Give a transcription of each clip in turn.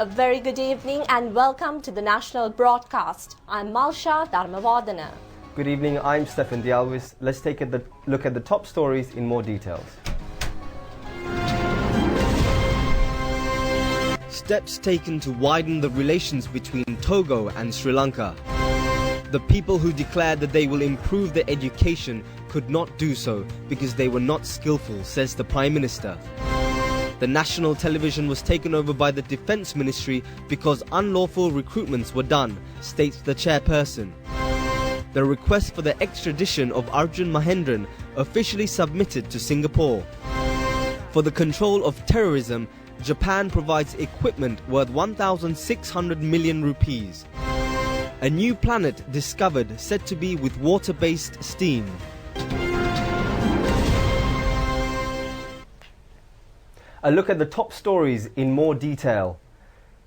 A very good evening and welcome to the national broadcast. I'm Malsha Dharmavardhana. Good evening, I'm Stefan Dialvis. Let's take a look at the top stories in more details. Steps taken to widen the relations between Togo and Sri Lanka. The people who declared that they will improve their education could not do so because they were not skillful, says the Prime Minister. The national television was taken over by the Defence Ministry because unlawful recruitments were done, states the chairperson. The request for the extradition of Arjun Mahendran officially submitted to Singapore. For the control of terrorism, Japan provides equipment worth 1,600 million rupees. A new planet discovered said to be with water-based steam. A look at the top stories in more detail.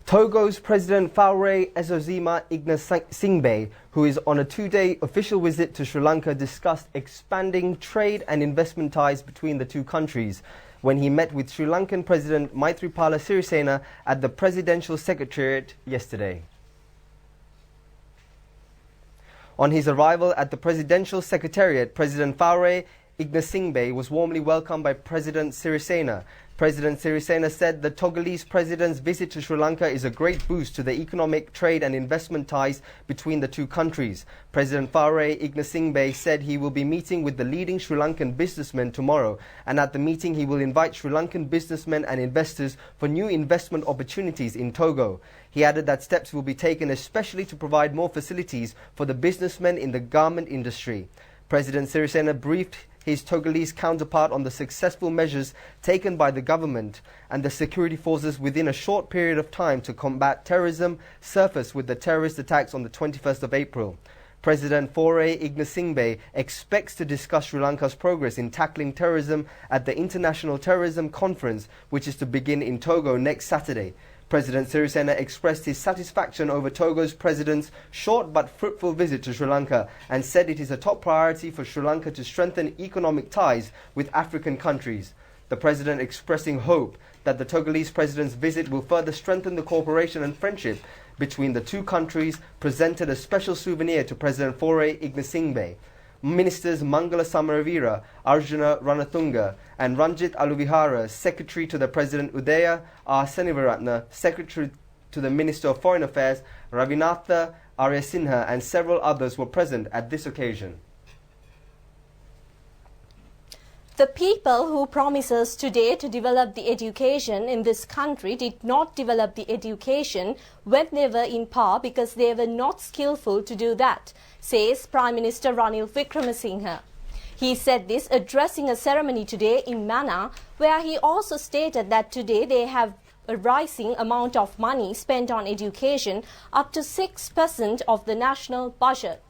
Togo's President Faure Ezozima Ignasingbé, who is on a two-day official visit to Sri Lanka, discussed expanding trade and investment ties between the two countries when he met with Sri Lankan President Maithripala Sirisena at the Presidential Secretariat yesterday. On his arrival at the Presidential Secretariat, President Faure Ignasingbé was warmly welcomed by President Sirisena. President Sirisena said the Togolese President's visit to Sri Lanka is a great boost to the economic, trade and investment ties between the two countries. President Faure Ignasingbé said he will be meeting with the leading Sri Lankan businessmen tomorrow, and at the meeting he will invite Sri Lankan businessmen and investors for new investment opportunities in Togo. He added that steps will be taken especially to provide more facilities for the businessmen in the garment industry. President Sirisena briefed his Togolese counterpart on the successful measures taken by the government and the security forces within a short period of time to combat terrorism, surfaced with the terrorist attacks on the 21st of April. President Faure Ignasingbé expects to discuss Sri Lanka's progress in tackling terrorism at the International Terrorism Conference, which is to begin in Togo next Saturday. President Sirisena expressed his satisfaction over Togo's president's short but fruitful visit to Sri Lanka and said it is a top priority for Sri Lanka to strengthen economic ties with African countries. The president, expressing hope that the Togolese president's visit will further strengthen the cooperation and friendship between the two countries, presented a special souvenir to President Faure Ignasingbé. Ministers Mangala Samaravira, Arjuna Ranatunga and Ranjit Aluvihara, Secretary to the President Udaya R. Senivaratna, Secretary to the Minister of Foreign Affairs Ravinatha Aryasinha and several others were present at this occasion. The people who promised us today to develop the education in this country did not develop the education when they were in power because they were not skillful to do that, says Prime Minister Ranil Wickremesinghe. He said this addressing a ceremony today in Mana, where he also stated that today they have a rising amount of money spent on education, up to 6% of the national budget.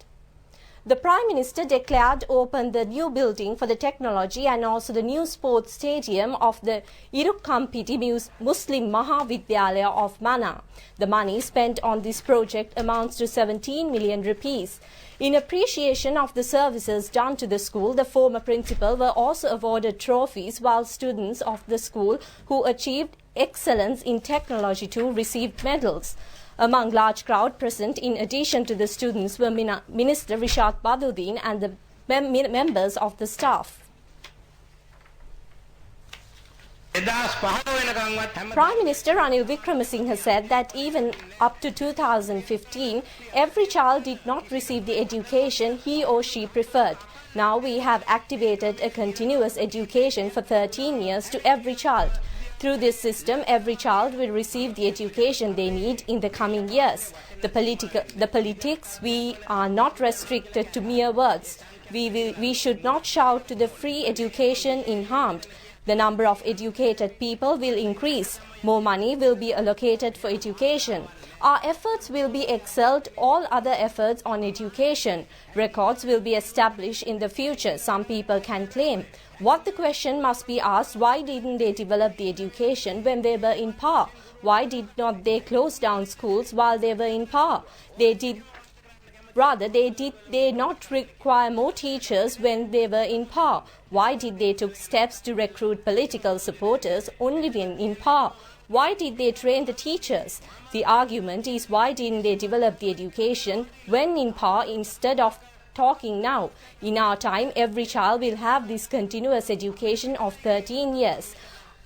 The Prime Minister declared open the new building for the technology and also the new sports stadium of the Irukkampiti Muslim Mahavidyalaya of Mana. The money spent on this project amounts to 17 million rupees. In appreciation of the services done to the school, the former principal were also awarded trophies, while students of the school who achieved excellence in technology too received medals. Among large crowd present, in addition to the students, were Minister Rishad Baduddin and the members of the staff. Prime Minister Ranil Wickremesinghe said that even up to 2015, every child did not receive the education he or she preferred. Now we have activated a continuous education for 13 years to every child. Through this system, every child will receive the education they need in the coming years. The politics, we are not restricted to mere words. We should not shout to the free education in harmed. The number of educated people will increase. More money will be allocated for education. Our efforts will be excelled all other efforts on education. Records will be established in the future, some people can claim. What the question must be asked, why didn't they develop the education when they were in power? Why did not they close down schools while they were in power? They not require more teachers when they were in power? Why did they took steps to recruit political supporters only when in power? Why did they train the teachers? The argument is, why didn't they develop the education when in power instead of talking now? In our time, every child will have this continuous education of 13 years.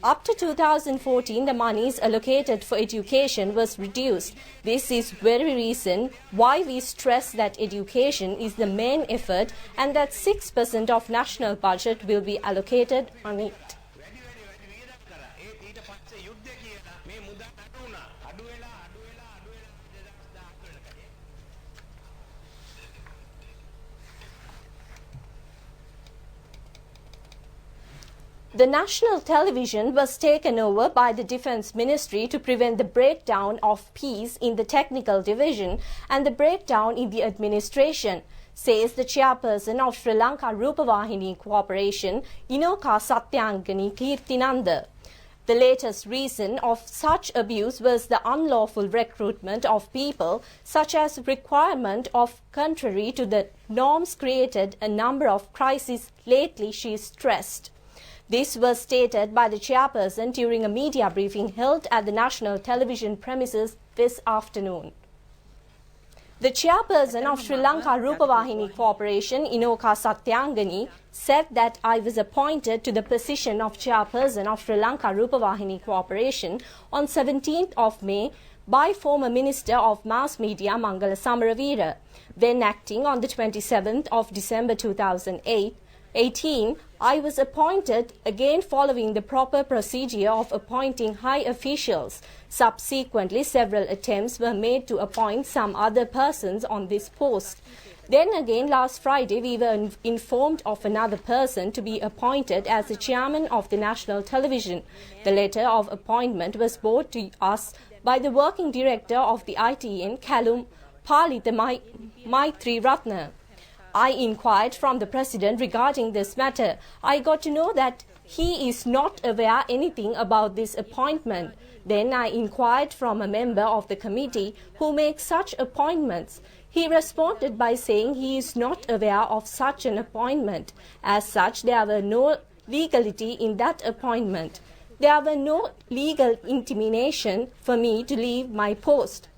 Up to 2014, the monies allocated for education was reduced. This is very reason why we stress that education is the main effort and that 6% of national budget will be allocated on it. The national television was taken over by the Defence Ministry to prevent the breakdown of peace in the technical division and the breakdown in the administration, says the chairperson of Sri Lanka Rupavahini Corporation, Inoka Satyangani Kirtinanda. The latest reason of such abuse was the unlawful recruitment of people, such as requirement of contrary to the norms created a number of crises lately, she stressed. This was stated by the chairperson during a media briefing held at the national television premises this afternoon. The chairperson of Sri Lanka Rupavahini Corporation, Inoka Satyangani, said that I was appointed to the position of chairperson of Sri Lanka Rupavahini Corporation on 17th of May by former Minister of Mass Media Mangala Samaravira, then acting on the 27th of December 2018, I was appointed again following the proper procedure of appointing high officials. Subsequently, several attempts were made to appoint some other persons on this post. Then again, last Friday, we were informed of another person to be appointed as the chairman of the national television. The letter of appointment was brought to us by the working director of the ITN, Kalum Palita Maitri Ratna. I inquired from the president regarding this matter. I got to know that he is not aware anything about this appointment. Then I inquired from a member of the committee who makes such appointments. He responded by saying he is not aware of such an appointment. As such, there were no legality in that appointment. There were no legal intimidation for me to leave my post.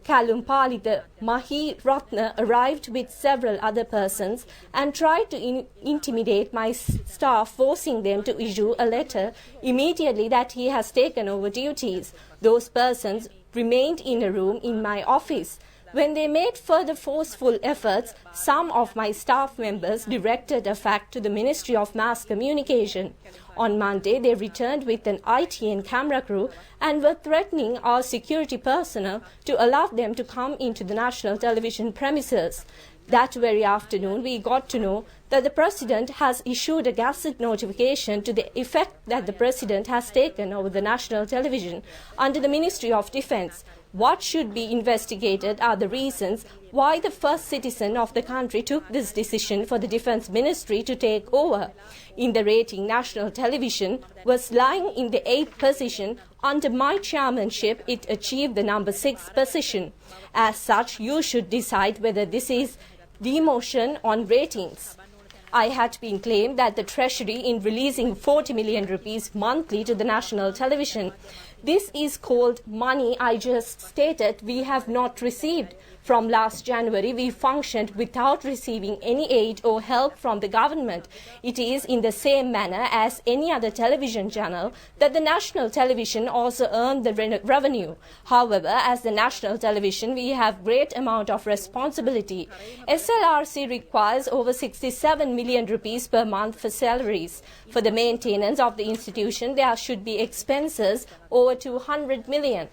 Kalumpalita Mahi Ratna arrived with several other persons and tried to intimidate my staff, forcing them to issue a letter immediately that he has taken over duties. Those persons remained in a room in my office. When they made further forceful efforts, some of my staff members directed a fact to the Ministry of Mass Communication. On Monday, they returned with an ITN camera crew and were threatening our security personnel to allow them to come into the national television premises. That very afternoon, we got to know that the President has issued a gazette notification to the effect that the President has taken over the national television under the Ministry of Defence. What should be investigated are the reasons why the first citizen of the country took this decision for the Defence Ministry to take over. In the rating, national television was lying in the 8th position. Under my chairmanship, it achieved the number 6 position. As such, you should decide whether this is demotion on ratings. I had been claimed that the Treasury in releasing 40 million rupees monthly to the national television. This is called money I just stated we have not received. From last January, we functioned without receiving any aid or help from the government. It is in the same manner as any other television channel that the national television also earned the revenue. However, as the national television, we have great amount of responsibility. SLRC requires over 67 million rupees per month for salaries. For the maintenance of the institution, there should be expenses over 200 million.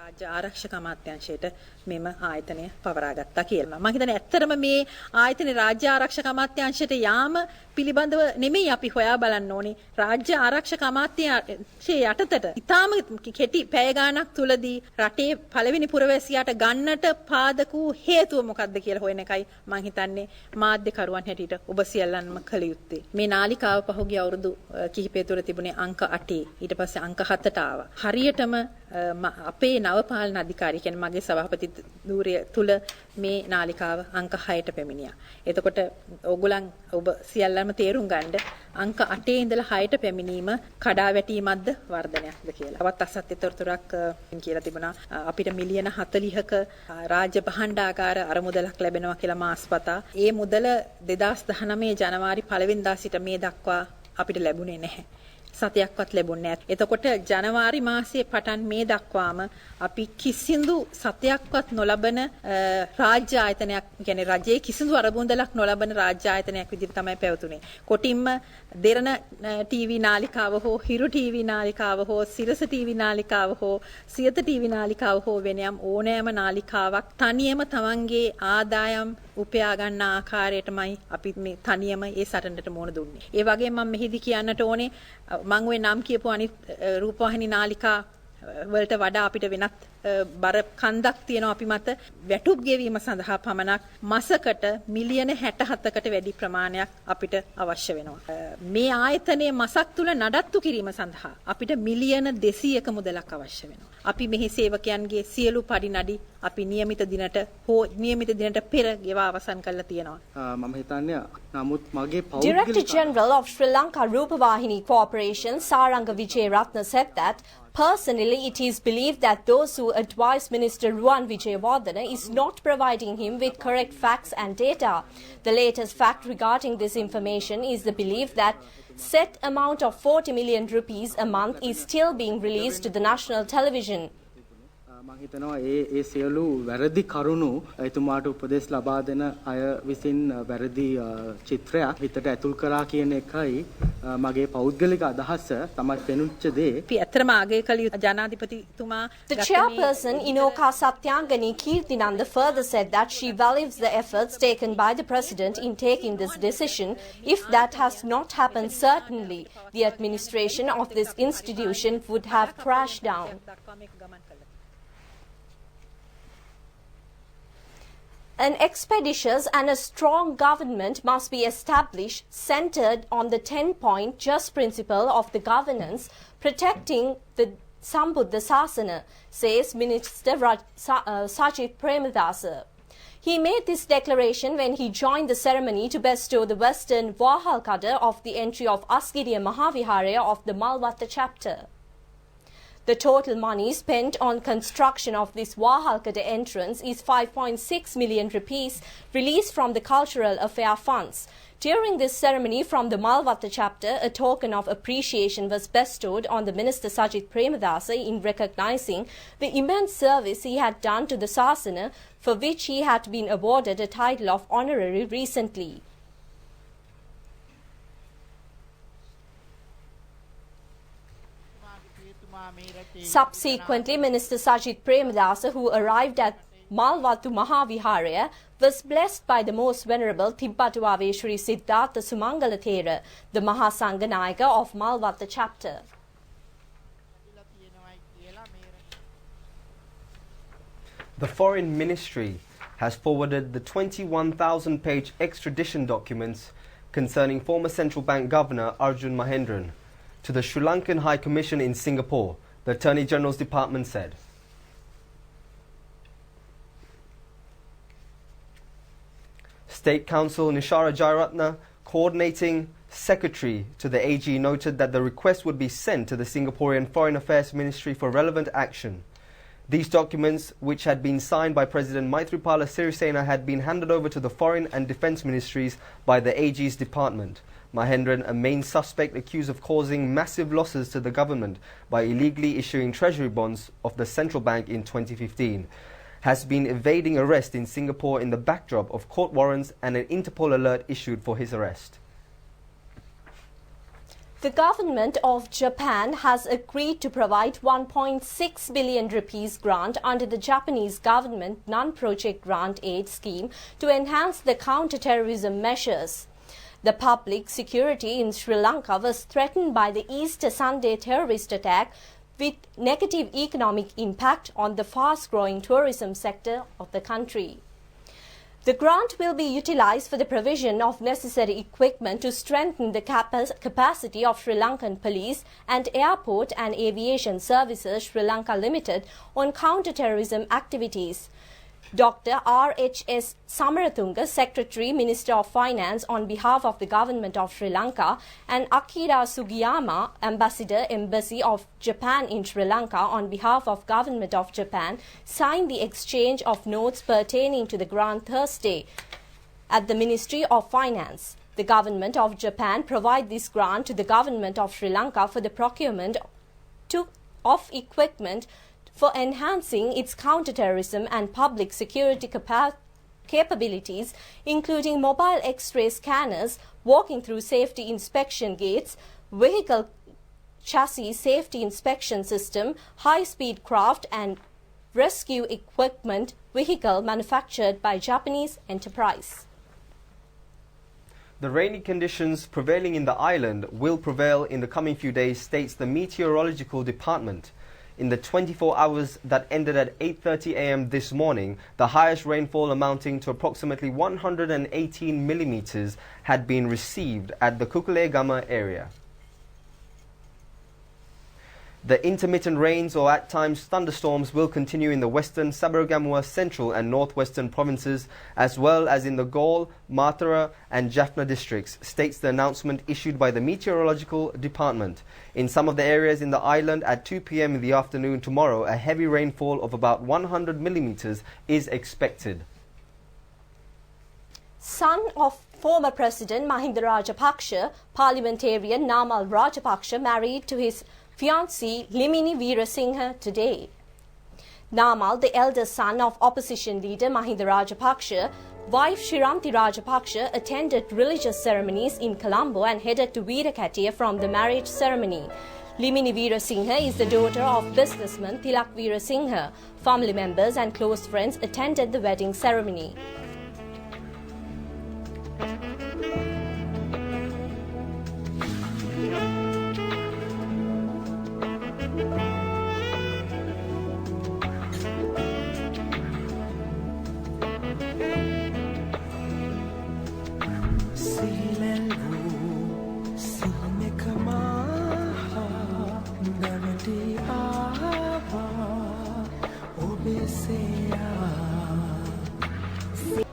රාජ්‍ය ආරක්ෂක අමාත්‍යාංශයට මෙම ආයතනය පවරාගත්තා කියලා. මම හිතන්නේ ඇත්තටම මේ ආයතනයේ රාජ්‍ය ආරක්ෂක අමාත්‍යාංශයට යාම පිළිබඳව නෙමෙයි අපි හොයා බලන්න ඕනේ. රාජ්‍ය ආරක්ෂක අමාත්‍යාංශයේ යටතට ඊටාම කෙටි පැය ගාණක් තුලදී රටේ පළවෙනි පුරවැසියාට ගන්නට පාදක වූ හේතුව මොකක්ද කියලා හොයන එකයි මම හිතන්නේ මාධ්‍යකරුවන් හැටියට ඔබ සියල්ලන්ම කළ යුත්තේ. මේ නාලිකාව පහුගිය අවුරුදු කිහිපය තුළ තිබුණේ අංක 8. ඊට පස්සේ අංක 7ට ආවා. හරියටම අපේ නව පාලන අධිකාරිය කියන්නේ මගේ සභාපති ධූරය තුල මේ නාලිකාව අංක 6ට පැමිණියා. එතකොට ඕගොල්ලන් ඔබ සියල්ලම තේරුම් ගන්න අංක 8 ඉඳලා 6ට පැමිණීම කඩා වැටීමක්ද වර්ධනයක්ද කියලා. තවත් අසත්‍ය තොරතුරක් කියලා තිබුණා අපිට මිලියන 40ක රාජ්‍ය භාණ්ඩාගාර අරමුදලක් ලැබෙනවා කියලා මාස්පතා. ඒ මුදල 2019 ජනවාරි 1 වෙනිදා සිට මේ දක්වා අපිට ලැබුණේ නැහැ. සතයක්වත් ලැබුණේ නැහැ. එතකොට ජනවාරි මාසයේ පටන් මේ දක්වාම අපි කිසිදු සතයක්වත් නොලබන රාජ්‍ය ආයතනයක් කියන්නේ රජයේ කිසිදු අරමුදලක් නොලබන රාජ්‍ය ආයතනයක් විදිහට තමයි පැවතුනේ. කොටින්ම දෙරණ ටීවී නාලිකාව හෝ හිරු ටීවී නාලිකාව හෝ සිරස ටීවී නාලිකාව හෝ සියත ටීවී නාලිකාව හෝ වෙනයම් ඕනෑම නාලිකාවක් තනියම තමන්ගේ ආදායම් උපයා ගන්න ආකාරයටමයි අපි මේ තනියම ඒ සටනට මුහුණ දුන්නේ. ඒ වගේම මම මෙහිදී කියන්නට ඕනේ මම ওই නම් කියපු අනිත් රූපවාහිනී නාලිකා වලට වඩා අපිට වෙනත් බර කන්දක් තියෙනවා අපි මත වැටුප් ගෙවීම සඳහා පමණක් මාසකට මිලියන 67කට වැඩි ප්‍රමාණයක් අපිට අවශ්‍ය වෙනවා. මේ ආයතනයේ මාසක් තුල නඩත්තු කිරීම සඳහා අපිට මිලියන 200ක මුදලක් අවශ්‍ය වෙනවා. අපි මෙහි සේවකයන්ගේ සියලු පඩි නඩි අපි નિયમિત දිනට හෝ નિયમિત දිනට පෙර ගෙවා අවසන් කරලා තියෙනවා. මම හිතන්නේ නමුත් මගේ Director General of Sri Lanka Rupavahini Corporation Saranga Vijayaratna said that personally it is believed that those who advise Minister Ruwan Wijayawardena is not providing him with correct facts and data. The latest fact regarding this information is the belief that set amount of 40 million rupees a month is still being released to the national television. මම හිතනවා ඒ සියලු වැරදි කරුණු එතුමාට උපදෙස් ලබා දෙන අය විසින් වැරදි චිත්‍රයක් හිතට ඇතුල් කරා කියන එකයි මගේ පෞද්ගලික අදහස තමයි පෙනුච්ච දේ. අපි ඇත්තටම ආගය කළ යුතු ජනාධිපතිතුමා The chairperson Inoka Satyangani Kirtinanda further said that she values the efforts taken by the president in taking this decision. If that has not happened, certainly the administration of this institution would have crashed down. An expeditious and a strong government must be established centered on the 10-point just principle of the governance, protecting the Sambuddha Sasana, says Minister Sajith Premadasa. He made this declaration when he joined the ceremony to bestow the Western Vahalkada of the entry of Asgiriya Mahaviharaya of the Malvatta chapter. The total money spent on construction of this Vahalkada entrance is 5.6 million rupees released from the Cultural Affair Funds. During this ceremony from the Malvatta chapter, a token of appreciation was bestowed on the Minister Sajith Premadasa in recognizing the immense service he had done to the Sasana, for which he had been awarded a title of honorary recently. Subsequently, Minister Sajith Premadasa, who arrived at Malvattu Mahaviharaya, was blessed by the most venerable Tibbatuave Shri Siddhartha Sumangala Thera, the Mahasanganayaka of Malvatta chapter. The Foreign Ministry has forwarded the 21,000-page extradition documents concerning former Central Bank Governor Arjun Mahendran to the Sri Lankan High Commission in Singapore, the Attorney General's Department said. State Counsel Nishara Jayaratna, coordinating secretary to the AG, noted that the request would be sent to the Singaporean Foreign Affairs Ministry for relevant action. These documents, which had been signed by President Maithripala Sirisena, had been handed over to the Foreign and Defence Ministries by the AG's department. Mahendran, a main suspect accused of causing massive losses to the government by illegally issuing treasury bonds of the central bank in 2015, has been evading arrest in Singapore in the backdrop of court warrants and an Interpol alert issued for his arrest. The government of Japan has agreed to provide 1.6 billion rupees grant under the Japanese government non-project grant aid scheme to enhance the counter-terrorism measures. The public security in Sri Lanka was threatened by the Easter Sunday terrorist attack, with negative economic impact on the fast-growing tourism sector of the country. The grant will be utilized for the provision of necessary equipment to strengthen the capacity of Sri Lankan Police and Airport and Aviation Services Sri Lanka Limited on counter-terrorism activities. Dr. R.H.S. Samaratunga, Secretary, Minister of Finance on behalf of the Government of Sri Lanka, and Akira Sugiyama, Ambassador, Embassy of Japan in Sri Lanka on behalf of Government of Japan, signed the exchange of notes pertaining to the grant Thursday at the Ministry of Finance. The Government of Japan provided this grant to the Government of Sri Lanka for the procurement of equipment for enhancing its counter-terrorism and public security capabilities, including mobile X-ray scanners, walking through safety inspection gates, vehicle chassis safety inspection system, high-speed craft and rescue equipment vehicle manufactured by Japanese enterprise. The rainy conditions prevailing in the island will prevail in the coming few days, states the Meteorological Department. In the 24 hours that ended at 8:30 a.m. this morning, the highest rainfall amounting to approximately 118 millimeters had been received at the Kukulegama area. The intermittent rains or at times thunderstorms will continue in the western, Sabaragamuwa, central and northwestern provinces, as well as in the Galle, Matara and Jaffna districts, states the announcement issued by the Meteorological Department. In some of the areas in the island at 2 p.m. in the afternoon tomorrow, a heavy rainfall of about 100 millimeters is expected. Son of former President Mahinda Rajapaksa, parliamentarian Namal Rajapaksa married to his fiancée Limini Veerasinghe today. Namal, the eldest son of opposition leader Mahinda Rajapaksa, wife Shiranti Rajapaksa attended religious ceremonies in Colombo and headed to Veerakatiya from the marriage ceremony. Limini Veerasinghe is the daughter of businessman Tilak Veerasinghe. Family members and close friends attended the wedding ceremony.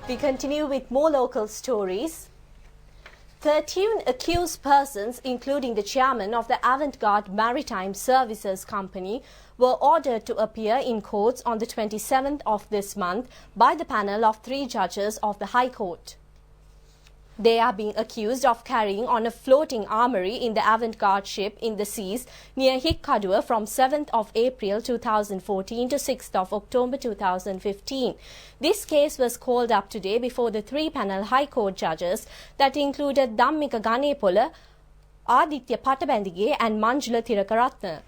We continue with more local stories. 13 accused persons, including the chairman of the Avant-Garde Maritime Services Company, were ordered to appear in courts on the 27th of this month by the panel of 3 judges of the High Court. They are being accused of carrying on a floating armory in the Avant-Garde ship in the seas near Hikkadua from 7th of April 2014 to 6th of October 2015. This case was called up today before the 3-panel High Court judges that included Dhammika Ganepola, Aditya Patabendige and Manjula Thirakaratna.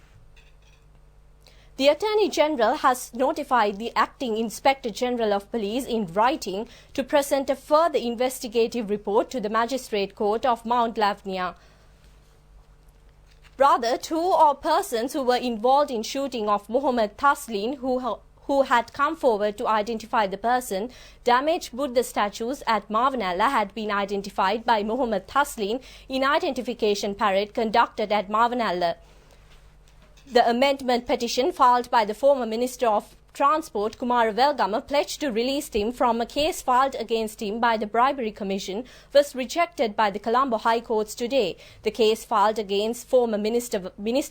The Attorney General has notified the Acting Inspector General of Police in writing to present a further investigative report to the Magistrate Court of Mount Lavnia. Rather, 2 persons who were involved in shooting of Muhammad Taslin, who had come forward to identify the person, damaged Buddha statues at Mavanalla had been identified by Muhammad Taslin in identification parade conducted at Mavanalla. The amendment petition filed by the former Minister of Transport Kumara Velgama pledged to release him from a case filed against him by the Bribery Commission was rejected by the Colombo High Courts today. The case filed against former Minister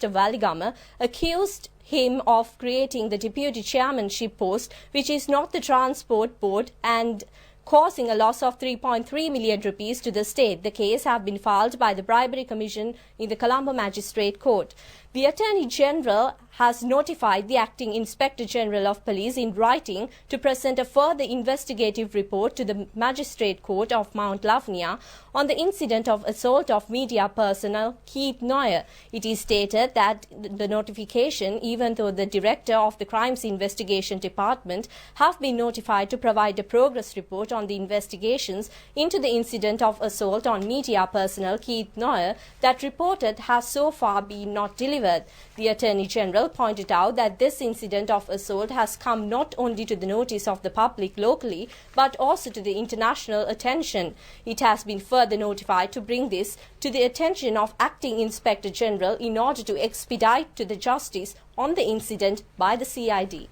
Valigama accused him of creating the deputy chairmanship post, which is not the Transport Board, and causing a loss of 3.3 million rupees to the state. The case have been filed by the Bribery Commission in the Colombo Magistrate Court. The Attorney General has notified the Acting Inspector General of Police in writing to present a further investigative report to the Magistrate Court of Mount Lavnia on the incident of assault of media personnel Keith Noyer. It is stated that the notification, even though the Director of the Crimes Investigation Department have been notified to provide a progress report on the investigations into the incident of assault on media personnel Keith Noyer that reported has so far been not delivered. The Attorney General pointed out that this incident of assault has come not only to the notice of the public locally but also to the international attention. It has been further notified to bring this to the attention of Acting Inspector General in order to expedite to the justice on the incident by the CID.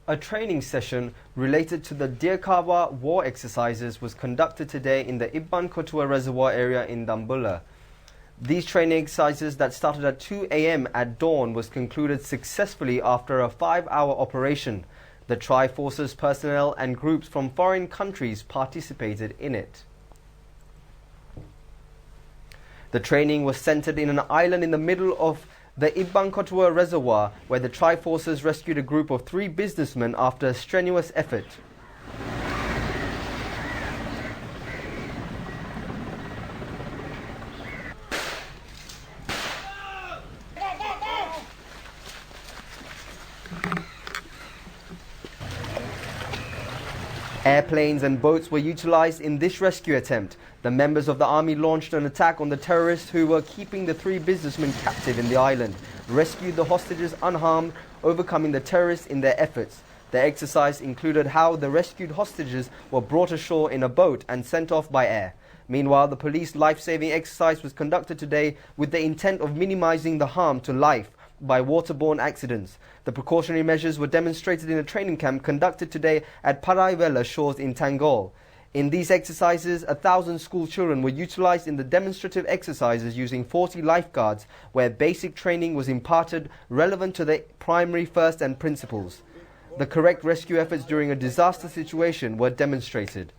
A training session related to the Dirkawa war exercises was conducted today in the Ibban Kotua Reservoir area in Dambulla. These training exercises that started at 2 a.m. at dawn was concluded successfully after a 5-hour operation. The Tri-Forces personnel and groups from foreign countries participated in it. The training was centered in an island in the middle of the Ibban Kotua Reservoir, where the Tri-Forces rescued a group of 3 businessmen after a strenuous effort. Airplanes and boats were utilized in this rescue attempt. The members of the army launched an attack on the terrorists who were keeping the 3 businessmen captive in the island, rescued the hostages unharmed, overcoming the terrorists in their efforts. The exercise included how the rescued hostages were brought ashore in a boat and sent off by air. Meanwhile, the police life-saving exercise was conducted today with the intent of minimizing the harm to life by waterborne accidents. The precautionary measures were demonstrated in a training camp conducted today at Paraivela shores in Tangol. In these exercises, 1,000 school children were utilized in the demonstrative exercises using 40 lifeguards, where basic training was imparted relevant to the primary, first and principles. The correct rescue efforts during a disaster situation were demonstrated.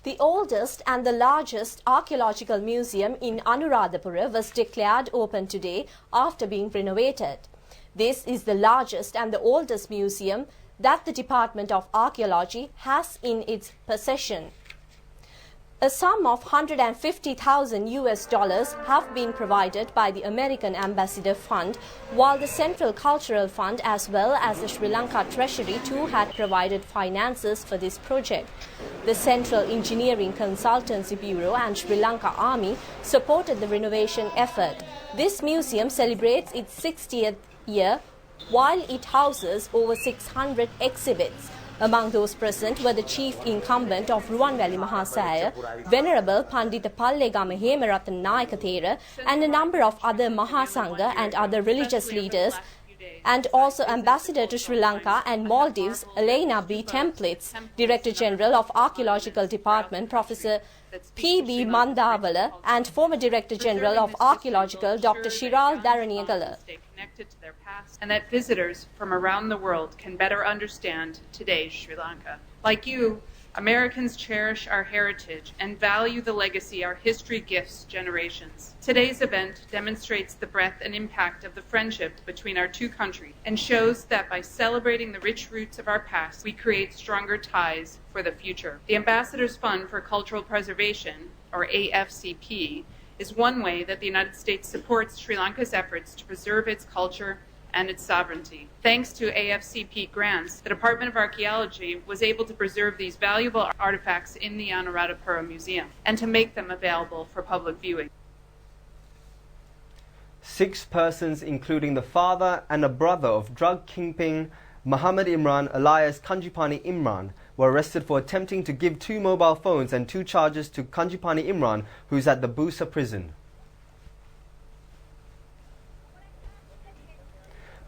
The oldest and the largest archaeological museum in Anuradhapura was declared open today after being renovated. This is the largest and the oldest museum that the Department of Archaeology has in its possession. A sum of $150,000 have been provided by the American Ambassador Fund, while the Central Cultural Fund as well as the Sri Lanka Treasury too had provided finances for this project. The Central Engineering Consultancy Bureau and Sri Lanka Army supported the renovation effort. This museum celebrates its 60th year while it houses over 600 exhibits. Among those present were the chief incumbent of Ruwanvali Mahasaya, Venerable Pandita Pallegama Hemarathana Nayakathera, and a number of other Mahasangha and other religious leaders, and also Ambassador to Sri Lanka and Maldives, Elena B. Templitz, Director General of Archaeological Department, Professor P.B. Mandavala, and former Director General of Archaeological, Dr. Shiral Dharaniyagala. Connected to their past, and that visitors from around the world can better understand today's Sri Lanka. Like you, Americans cherish our heritage and value the legacy our history gifts generations. Today's event demonstrates the breadth and impact of the friendship between our two countries and shows that by celebrating the rich roots of our past, we create stronger ties for the future. The Ambassador's Fund for Cultural Preservation, or AFCP, is one way that the United States supports Sri Lanka's efforts to preserve its culture and its sovereignty. Thanks to AFCP grants, the Department of Archaeology was able to preserve these valuable artifacts in the Anuradhapura Museum and to make them available for public viewing. 6 persons, including the father and a brother of drug kingpin Muhammad Imran alias Kanjipani Imran, were arrested for attempting to give 2 mobile phones and 2 charges to Kanjipani Imran, who is at the Busa prison.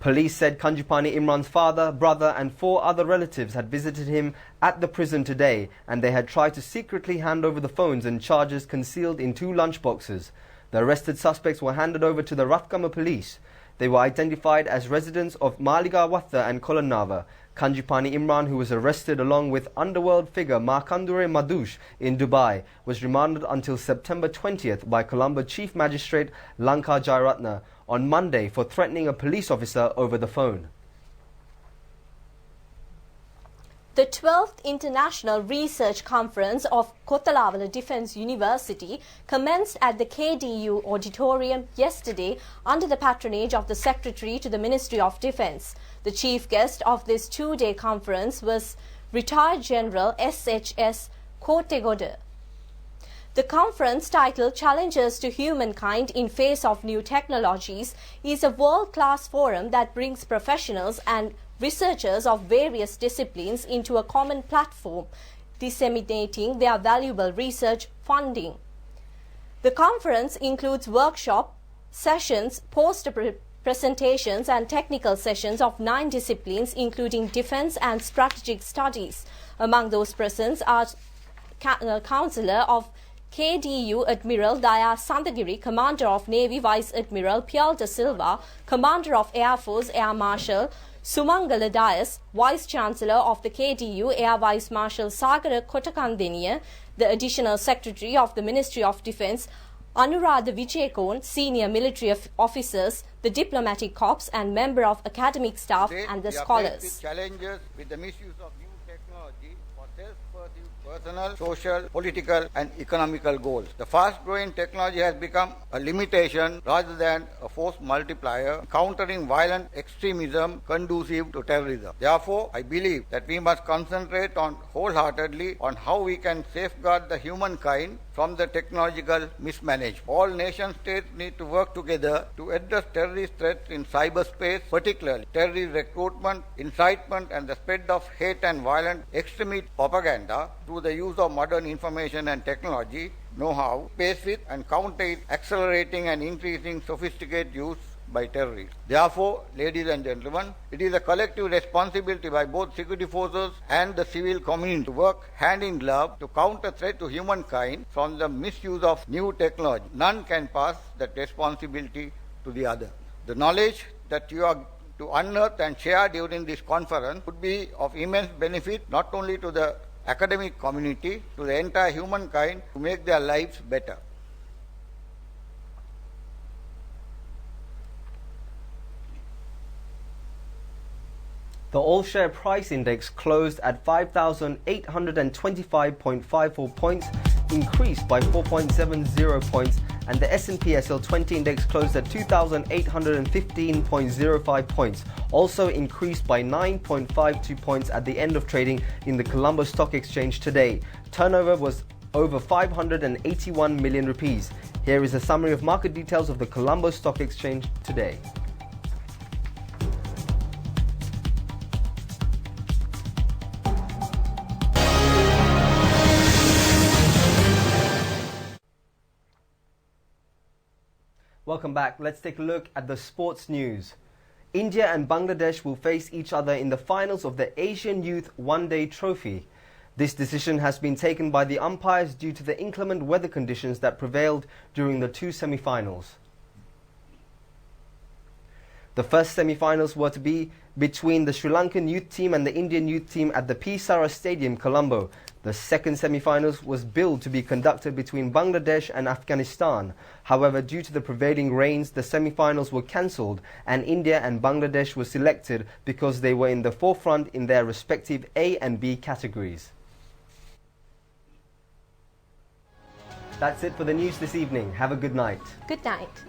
Police said Kanjipani Imran's father, brother and 4 other relatives had visited him at the prison today, and they had tried to secretly hand over the phones and charges concealed in 2 lunchboxes. The arrested suspects were handed over to the Rathgama police. They were identified as residents of Maligawatha and Kolonava. Kanjipani Imran, who was arrested along with underworld figure Markandure Madush in Dubai, was remanded until September 20th by Colombo Chief Magistrate Lanka Jairatna on Monday for threatening a police officer over the phone. The 12th International Research Conference of Kotalawala Defence University commenced at the KDU Auditorium yesterday under the patronage of the Secretary to the Ministry of Defence. The chief guest of this two-day conference was retired General SHS Kotegoda. The conference, titled Challenges to Humankind in Face of New Technologies, is a world-class forum that brings professionals and researchers of various disciplines into a common platform, disseminating their valuable research funding. The conference includes workshop sessions, poster presentations and technical sessions of 9 disciplines, including defense and strategic studies. Among those present are Councillor of KDU Admiral Daya Sandagiri, Commander of Navy Vice Admiral Pierre da Silva, Commander of Air Force Air Marshal Sumangala Dias, Vice Chancellor of the KDU Air Vice Marshal Sagara Kotakandeniya, the Additional Secretary of the Ministry of Defence Anuradhapura, senior military officers, the diplomatic corps and member of academic staff and the scholars. Challenges with the misuse of new technology for self-pursuit personal, social, political and economical goals. The fast-growing technology has become a limitation rather than a force multiplier, countering violent extremism conducive to terrorism. Therefore, I believe that we must concentrate wholeheartedly on how we can safeguard the humankind from the technological mismanagement. All nation states need to work together to address terrorist threats in cyberspace, particularly terrorist recruitment, incitement and the spread of hate and violent extremist propaganda through the use of modern information and technology, know-how, face it and counter it, accelerating and increasing sophisticated use by terrorists. Therefore, ladies and gentlemen, it is a collective responsibility by both security forces and the civil community to work hand in glove to counter threat to humankind from the misuse of new technology. None can pass that responsibility to the other. The knowledge that you are to unearth and share during this conference would be of immense benefit not only to the academic community, to the entire humankind to make their lives better. The all-share price index closed at 5,825.54 points, increased by 4.70 points, and the S&P SL 20 index closed at 2,815.05 points, also increased by 9.52 points at the end of trading in the Colombo Stock Exchange today. Turnover was over 581 million rupees. Here is a summary of market details of the Colombo Stock Exchange today. Welcome back. Let's take a look at the sports news. India and Bangladesh will face each other in the finals of the Asian Youth One-Day Trophy. This decision has been taken by the umpires due to the inclement weather conditions that prevailed during the 2 semi-finals. The first semi-finals were to be between the Sri Lankan youth team and the Indian youth team at the Pisara Stadium, Colombo. The second semi-finals was billed to be conducted between Bangladesh and Afghanistan. However, due to the prevailing rains, the semi-finals were cancelled and India and Bangladesh were selected because they were in the forefront in their respective A and B categories. That's it for the news this evening. Have a good night. Good night.